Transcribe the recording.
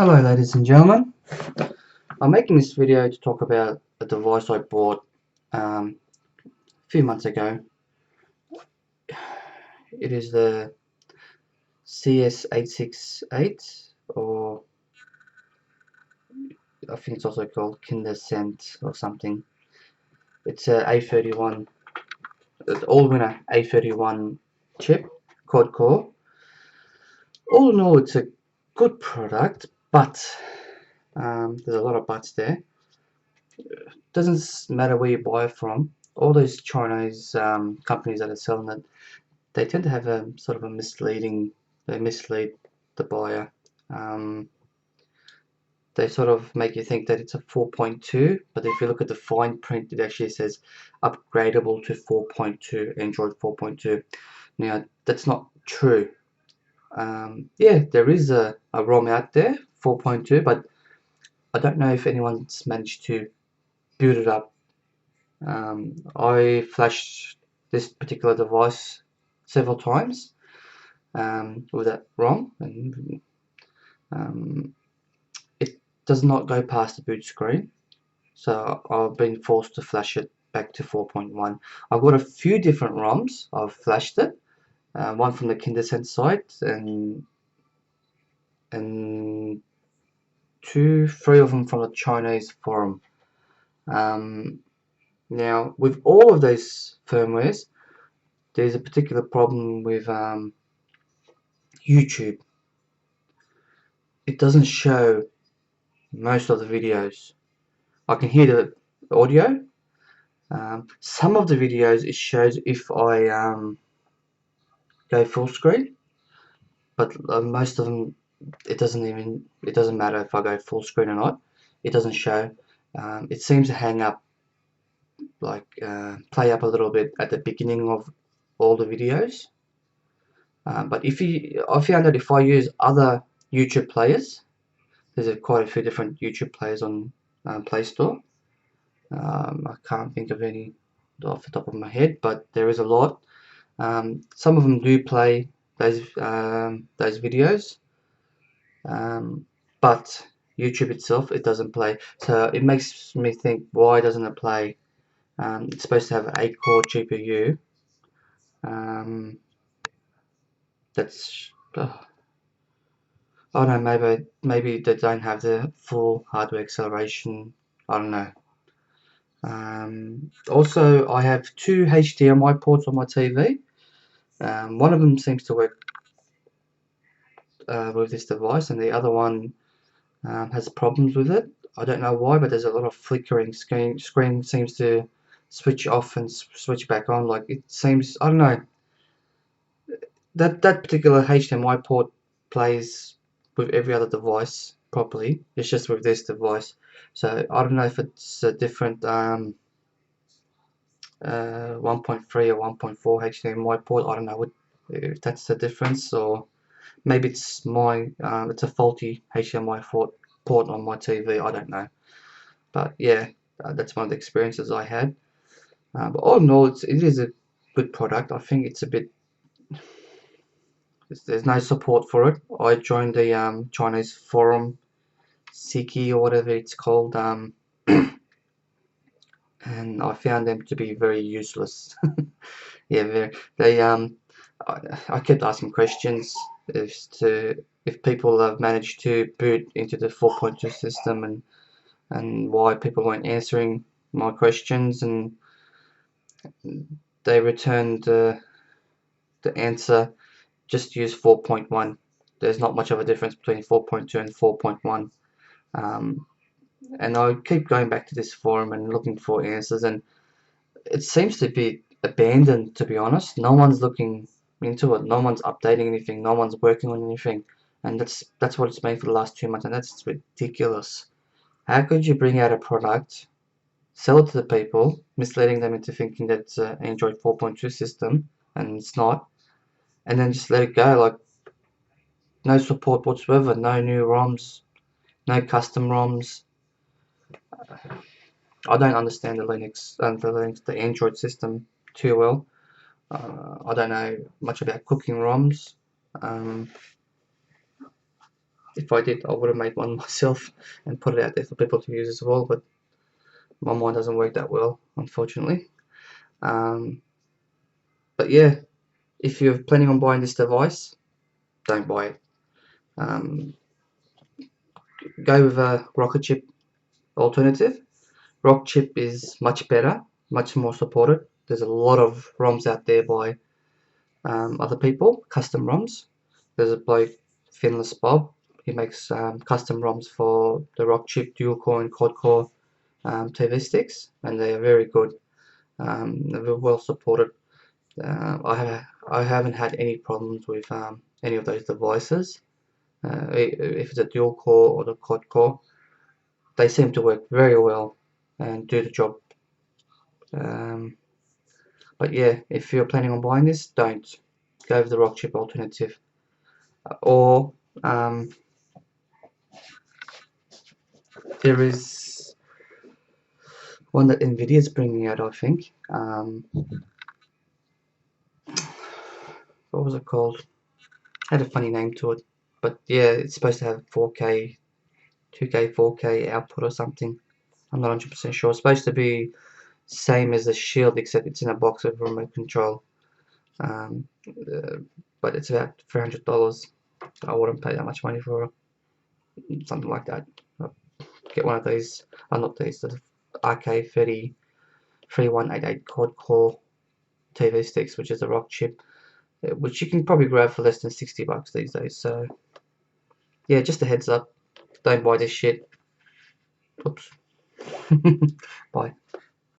Hello ladies and gentlemen, I'm making this video to talk about a device I bought a few months ago. It is the CS868, or I think it's also called Kindersent or something. It's a A31, all-winner A31 chip, quad core. All in all, it's a good product, but there's a lot of buts there. Doesn't matter where you buy it from. All those Chinese companies that are selling it, they tend to have a sort of a misleading. They mislead the buyer. They sort of make you think that it's a 4.2, but if you look at the fine print, it actually says upgradable to 4.2, Android 4.2. Now that's not true. Yeah, there is a ROM out there, 4.2, but I don't know if anyone's managed to build it up. I flashed this particular device several times with that ROM, and it does not go past the boot screen, so I've been forced to flash it back to 4.1. I've got a few different ROMs. I've flashed it, one from the Kindersent site, and three of them from the Chinese forum. Now, with all of those firmwares, there's a particular problem with YouTube. It doesn't show most of the videos. I can hear the audio. Some of the videos it shows if I go full screen, but most of them it doesn't matter if I go full screen or not. It doesn't show. It seems to hang up, like play up a little bit at the beginning of all the videos. But I found that if I use other YouTube players, there's quite a few different YouTube players on Play Store. I can't think of any off the top of my head, but there is a lot. Some of them do play those videos, but YouTube itself, it doesn't play. So it makes me think, why doesn't it play? It's supposed to have an 8-core GPU. That's I don't know, maybe they don't have the full hardware acceleration. I don't know. Also, I have two HDMI ports on my TV. One of them seems to work with this device, and the other one has problems with it. I don't know why, but there's a lot of flickering. Screen seems to switch off and switch back on. Like, it seems, I don't know. That particular HDMI port plays with every other device properly. It's just with this device. So I don't know if it's a different 1.3 or 1.4 HDMI port. I don't know if that's the difference, or maybe it's it's a faulty HDMI port on my TV. I don't know, but yeah, that's one of the experiences I had. But all in all, it is a good product. I think it's a bit. There's no support for it. I joined the Chinese forum, Siki or whatever it's called, and I found them to be very useless. Yeah, I kept asking questions if people have managed to boot into the 4.2 system, and why people weren't answering my questions, and they returned the answer, just use 4.1. There's not much of a difference between 4.2 and 4.1. And I keep going back to this forum and looking for answers, and it seems to be abandoned, to be honest. No one's looking into it. No one's updating anything. No one's working on anything, and that's what it's been for the last 2 months, and that's ridiculous. How could you bring out a product, sell it to the people, misleading them into thinking that it's an Android 4.2 system, and it's not, and then just let it go? Like, no support whatsoever, no new ROMs, no custom ROMs. I don't understand the Android system too well. I don't know much about cooking ROMs. If I did, I would have made one myself and put it out there for people to use as well, but my mind doesn't work that well, unfortunately. Um, but yeah, if you're planning on buying this device, don't buy it. Um, go with a rocket chip alternative. Rock chip is much better, much more supported. There's a lot of ROMs out there by other people, custom ROMs. There's a bloke, Finless Bob. He makes custom ROMs for the rock chip, dual core, and quad core TV sticks, and they are very good. They're well supported. I haven't had any problems with any of those devices. If it's a dual core or the quad core, they seem to work very well and do the job. Um, but yeah, if you're planning on buying this, don't go with the rock chip alternative. Or there is one that Nvidia is bringing out, I think. What was it called? Had a funny name to it, but yeah, it's supposed to have 4K, 2K, 4K output or something. I'm not 100% sure. It's supposed to be same as the Shield, except it's in a box with remote control. Um, uh, but it's about $300. I wouldn't pay that much money for something like that. I'll get one of these. Not these. The RK30 3188 quad core TV sticks, which is a rock chip, which you can probably grab for less than $60 these days. So yeah, just a heads up. Don't buy this shit. Oops. Bye.